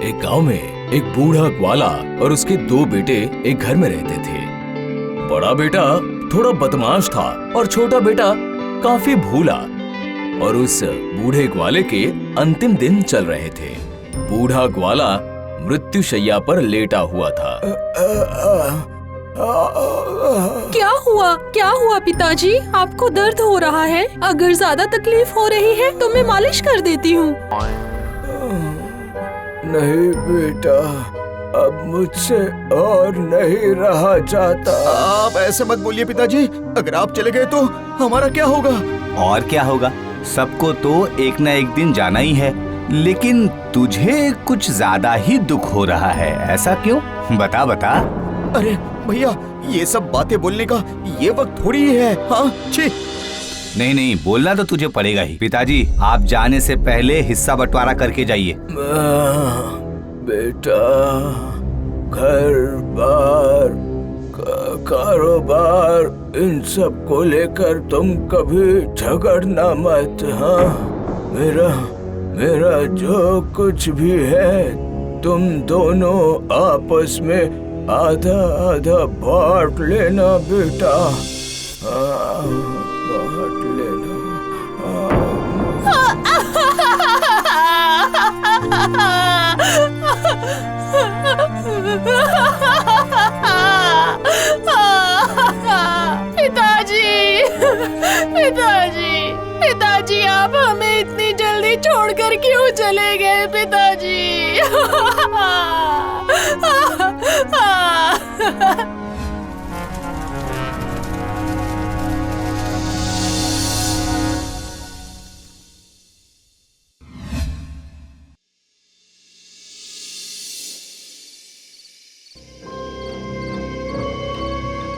एक गांव में एक बूढ़ा ग्वाला और उसके दो बेटे एक घर में रहते थे। बड़ा बेटा थोड़ा बदमाश था और छोटा बेटा काफी भोला। और उस बूढ़े ग्वाले के अंतिम दिन चल रहे थे। बूढ़ा ग्वाला मृत्युशैया पर लेटा हुआ था। क्या हुआ पिताजी? आपको दर्द हो रहा है? अगर ज्यादा तकलीफ हो रही है तो मैं मालिश कर देती हूँ। नहीं बेटा, अब मुझसे और नहीं रहा जाता। आप ऐसे मत बोलिए पिताजी, अगर आप चले गए तो हमारा क्या होगा? और क्या होगा, सबको तो एक न एक दिन जाना ही है। लेकिन तुझे कुछ ज्यादा ही दुख हो रहा है, ऐसा क्यों? बता बता। अरे भैया, ये सब बातें बोलने का ये वक्त थोड़ी ही है। हाँ, छी। नहीं, बोलना तो तुझे पड़ेगा ही। पिताजी, आप जाने से पहले हिस्सा बंटवारा करके जाइए। बेटा, घर बार कारोबार इन सब को लेकर तुम कभी झगड़ना मत। हाँ, मेरा जो कुछ भी है तुम दोनों आपस में आधा आधा बांट लेना बेटा। बांट लेना। पिताजी, आप हमें इतनी जल्दी छोड़कर क्यों चले गए पिताजी?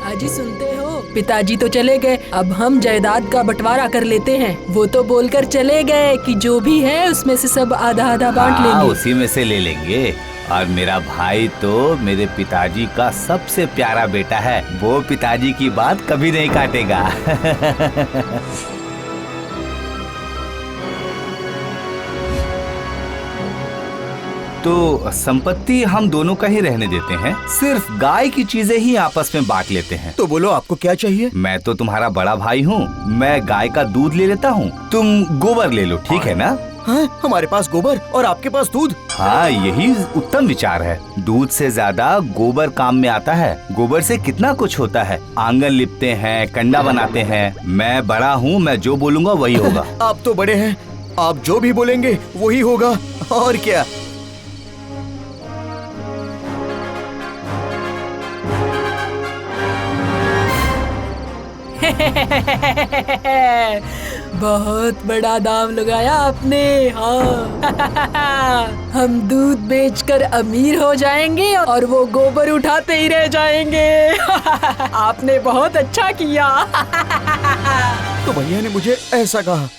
अजी सुनते हो, पिताजी तो चले गए, अब हम जायदाद का बंटवारा कर लेते हैं। वो तो बोलकर चले गए कि जो भी है उसमें से सब आधा आधा बांट लेंगे। उसी में से ले लेंगे। और मेरा भाई तो मेरे पिताजी का सबसे प्यारा बेटा है, वो पिताजी की बात कभी नहीं काटेगा। तो संपत्ति हम दोनों का ही रहने देते हैं, सिर्फ गाय की चीजें ही आपस में बांट लेते हैं। तो बोलो, आपको क्या चाहिए? मैं तो तुम्हारा बड़ा भाई हूँ, मैं गाय का दूध ले लेता हूँ, तुम गोबर ले लो, ठीक है ना? हाँ, हमारे पास गोबर और आपके पास दूध। हाँ, यही उत्तम विचार है। दूध से ज्यादा गोबर काम में आता है। गोबर से कितना कुछ होता है, आंगन लिपते हैं, कंडा बनाते हैं। मैं बड़ा हूँ, मैं जो बोलूँगा वही होगा। आप तो बड़े हैं, आप जो भी बोलेंगे वही होगा, और क्या। बहुत बड़ा दाम लगाया आपने। हाँ। हम दूध बेचकर अमीर हो जाएंगे और वो गोबर उठाते ही रह जाएंगे। आपने बहुत अच्छा किया। तो भैया ने मुझे ऐसा कहा।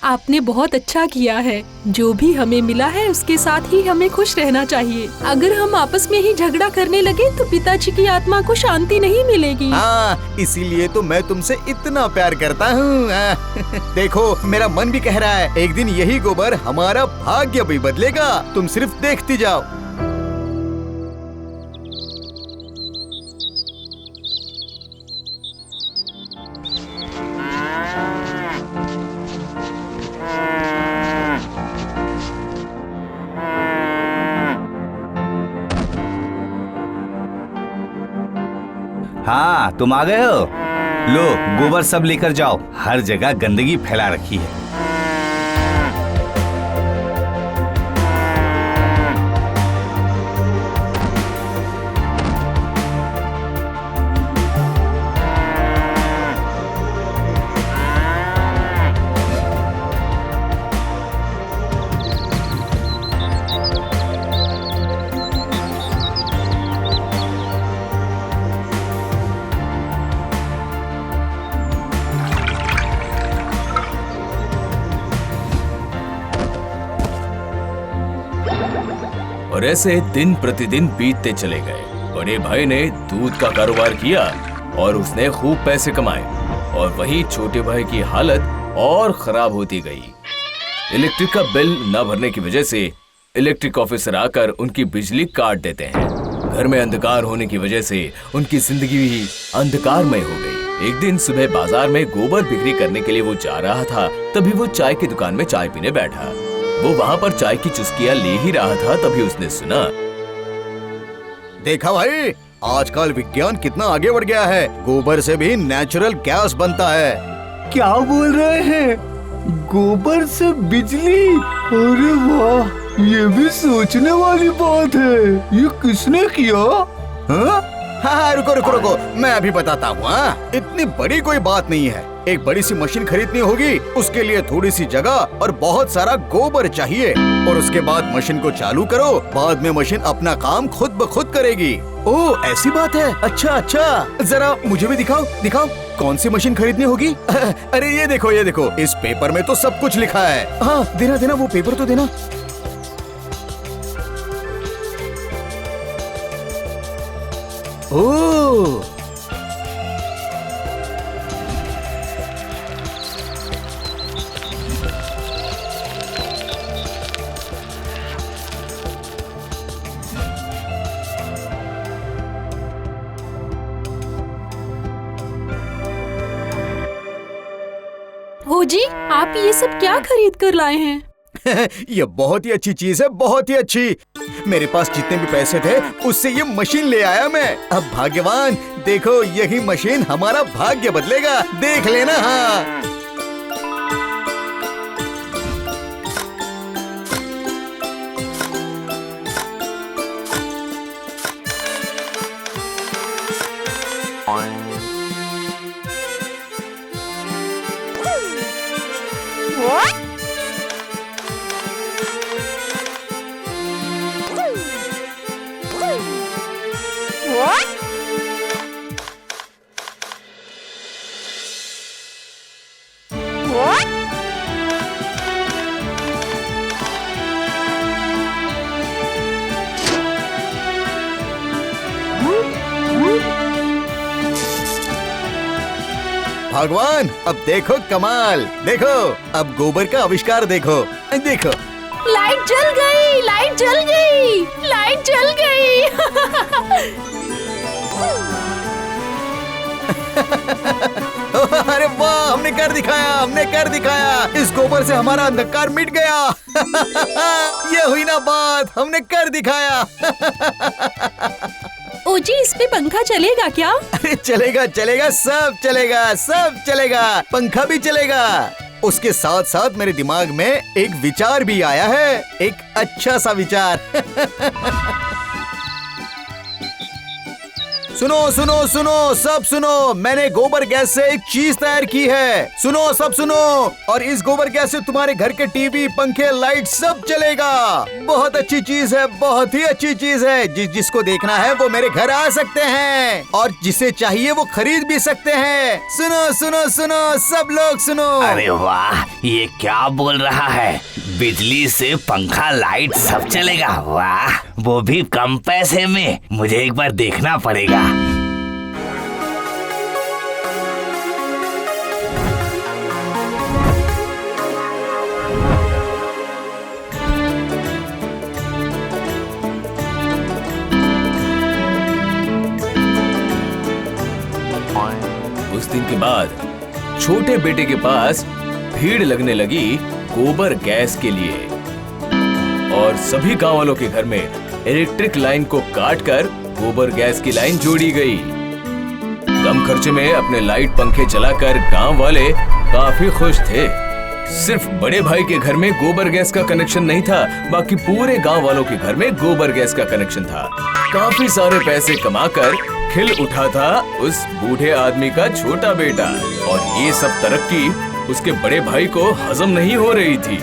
आपने बहुत अच्छा किया है। जो भी हमें मिला है उसके साथ ही हमें खुश रहना चाहिए। अगर हम आपस में ही झगड़ा करने लगे तो पिताजी की आत्मा को शांति नहीं मिलेगी। हाँ, इसीलिए तो मैं तुमसे इतना प्यार करता हूँ। देखो, मेरा मन भी कह रहा है एक दिन यही गोबर हमारा भाग्य भी बदलेगा। तुम सिर्फ देखती जाओ। हाँ, तुम आ गए हो। लो, गोबर सब लेकर जाओ, हर जगह गंदगी फैला रखी है। और ऐसे दिन प्रतिदिन बीतते चले गए। बड़े भाई ने दूध का कारोबार किया और उसने खूब पैसे कमाए, और वहीं छोटे भाई की हालत और खराब होती गई। इलेक्ट्रिक का बिल न भरने की वजह से इलेक्ट्रिक ऑफिसर आकर उनकी बिजली काट देते हैं। घर में अंधकार होने की वजह से उनकी जिंदगी भी अंधकारमय हो गई। एक दिन सुबह बाजार में गोबर बिक्री करने के लिए वो जा रहा था। तभी वो चाय की दुकान में चाय पीने बैठा। वो वहाँ पर चाय की चुस्कियाँ ले ही रहा था, तभी उसने सुना, देखा भाई, आजकल विज्ञान कितना आगे बढ़ गया है। गोबर से भी नेचुरल गैस बनता है। क्या बोल रहे हैं? गोबर से बिजली? अरे वाह, ये भी सोचने वाली बात है। ये किसने किया? हाँ? हाँ, रुको रुको रुको, मैं अभी बताता हूँ। हाँ, इतनी बड़ी कोई बात नहीं है। एक बड़ी सी मशीन खरीदनी होगी, उसके लिए थोड़ी सी जगह और बहुत सारा गोबर चाहिए, और उसके बाद मशीन को चालू करो। बाद में मशीन अपना काम खुद ब खुद करेगी। ओह, ऐसी बात है। अच्छा अच्छा, जरा मुझे भी दिखाओ दिखाओ, कौन सी मशीन खरीदनी होगी? अरे ये देखो ये देखो, इस पेपर में तो सब कुछ लिखा है। हाँ, देना देना, वो पेपर तो देना। ओह, हो जी, आप ये सब क्या खरीद कर लाए हैं? ये बहुत ही अच्छी चीज है, बहुत ही अच्छी। मेरे पास जितने भी पैसे थे उससे ये मशीन ले आया मैं। अब भाग्यवान, देखो यही मशीन हमारा भाग्य बदलेगा, देख लेना। हाँ, भगवान, अब देखो कमाल, देखो अब गोबर का आविष्कार देखो। देखो, लाइट जल गई, लाइट जल गई, लाइट जल गई। अरे वाह, हमने कर दिखाया, हमने कर दिखाया। इस गोबर से हमारा अंधकार मिट गया। ये हुई ना बात, हमने कर दिखाया। ओ जी, इस पे पंखा चलेगा क्या? अरे चलेगा चलेगा, सब चलेगा, सब चलेगा, पंखा भी चलेगा। उसके साथ साथ मेरे दिमाग में एक विचार भी आया है, एक अच्छा सा विचार। सुनो सुनो सुनो, सब सुनो, मैंने गोबर गैस से एक चीज तैयार की है। सुनो, सब सुनो। और इस गोबर गैस से तुम्हारे घर के टीवी, पंखे, लाइट सब चलेगा। बहुत अच्छी चीज है, बहुत ही अच्छी चीज है। जिसको देखना है वो मेरे घर आ सकते हैं, और जिसे चाहिए वो खरीद भी सकते हैं। सुनो सुनो सुनो, सब लोग सुनो। अरे वाह, ये क्या बोल रहा है? बिजली से पंखा, लाइट सब चलेगा? वाह, वो भी कम पैसे में। मुझे एक बार देखना पड़ेगा। उस दिन के बाद छोटे बेटे के पास भीड़ लगने लगी गोबर गैस के लिए, और सभी गांव वालों के घर में इलेक्ट्रिक लाइन को काटकर गोबर गैस की लाइन जोड़ी गई। कम खर्चे में अपने लाइट पंखे चलाकर गांव वाले काफी खुश थे। सिर्फ बड़े भाई के घर में गोबर गैस का कनेक्शन नहीं था, बाकी पूरे गांव वालों के घर में गोबर गैस का कनेक्शन था। काफी सारे पैसे कमाकर खिल उठा था उस बूढ़े आदमी का छोटा बेटा, और ये सब तरक्की उसके बड़े भाई को हजम नहीं हो रही थी।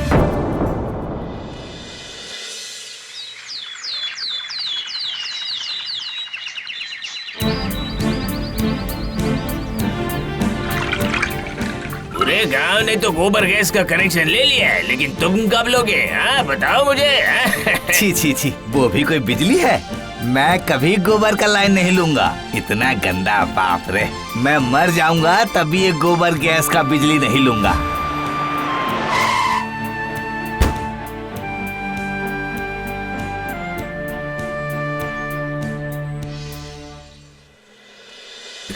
पूरे गांव ने तो गोबर गैस का कनेक्शन ले लिया है, लेकिन तुम कब लोगे? हाँ, बताओ मुझे। छी छी छी, वो भी कोई बिजली है? मैं कभी गोबर का लाइन नहीं लूंगा। इतना गंदा, बाप रे। मैं मर जाऊंगा तभी ये गोबर गैस का बिजली नहीं लूंगा।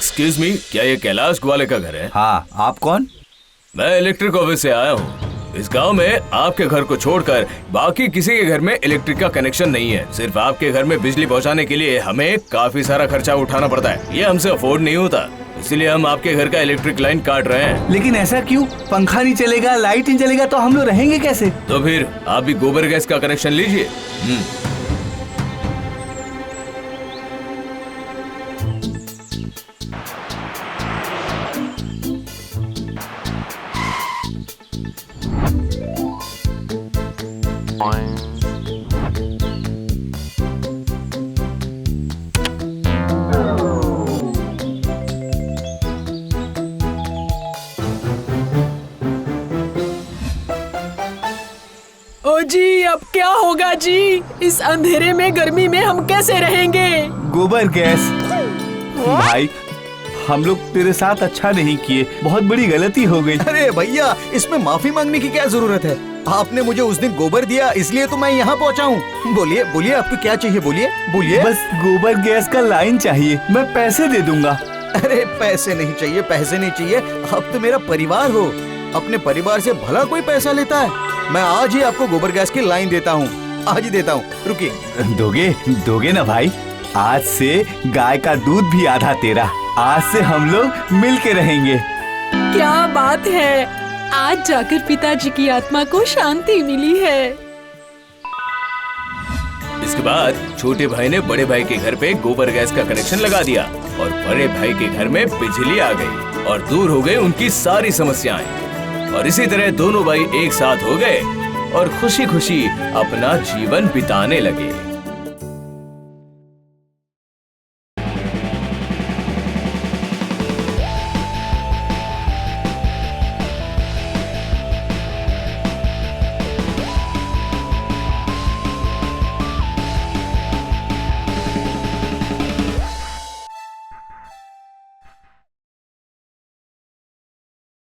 एक्सक्यूज मी, क्या ये कैलाश ग्वाले का घर है? हाँ, आप कौन? मैं इलेक्ट्रिक ऑफिस से आया हूँ। इस गांव में आपके घर को छोड़कर बाकी किसी के घर में इलेक्ट्रिक का कनेक्शन नहीं है। सिर्फ आपके घर में बिजली पहुंचाने के लिए हमें काफी सारा खर्चा उठाना पड़ता है। ये हमसे अफोर्ड नहीं होता, इसलिए हम आपके घर का इलेक्ट्रिक लाइन काट रहे हैं। लेकिन ऐसा क्यों? पंखा नहीं चलेगा, लाइट नहीं चलेगा तो हम लोग रहेंगे कैसे? तो फिर आप भी गोबर गैस का कनेक्शन लीजिए। ओ जी, अब क्या होगा जी? इस अंधेरे में, गर्मी में हम कैसे रहेंगे? गोबर गैस। भाई, हम लोग तेरे साथ अच्छा नहीं किए, बहुत बड़ी गलती हो गई। अरे भैया, इसमें माफी मांगने की क्या जरूरत है? आपने मुझे उस दिन गोबर दिया, इसलिए तो मैं यहाँ पहुँचा हूँ। बोलिए बोलिए, आपको क्या चाहिए? बोलिए बोलिए। बस गोबर गैस का लाइन चाहिए, मैं पैसे दे दूंगा। अरे पैसे नहीं चाहिए, पैसे नहीं चाहिए। अब तो मेरा परिवार हो, अपने परिवार से भला कोई पैसा लेता है? मैं आज ही आपको गोबर गैस की लाइन देता हूँ, आज ही देता हूँ। रुकिए। दोगे ना भाई? आज से गाय का दूध भी आधा तेरा। आज से हम लोग मिल के रहेंगे। क्या बात है, आज जाकर पिताजी की आत्मा को शांति मिली है। इसके बाद छोटे भाई ने बड़े भाई के घर पे गोबर गैस का कनेक्शन लगा दिया और बड़े भाई के घर में बिजली आ गई और दूर हो गई उनकी सारी समस्याएं। और इसी तरह दोनों भाई एक साथ हो गए और खुशी खुशी अपना जीवन बिताने लगे।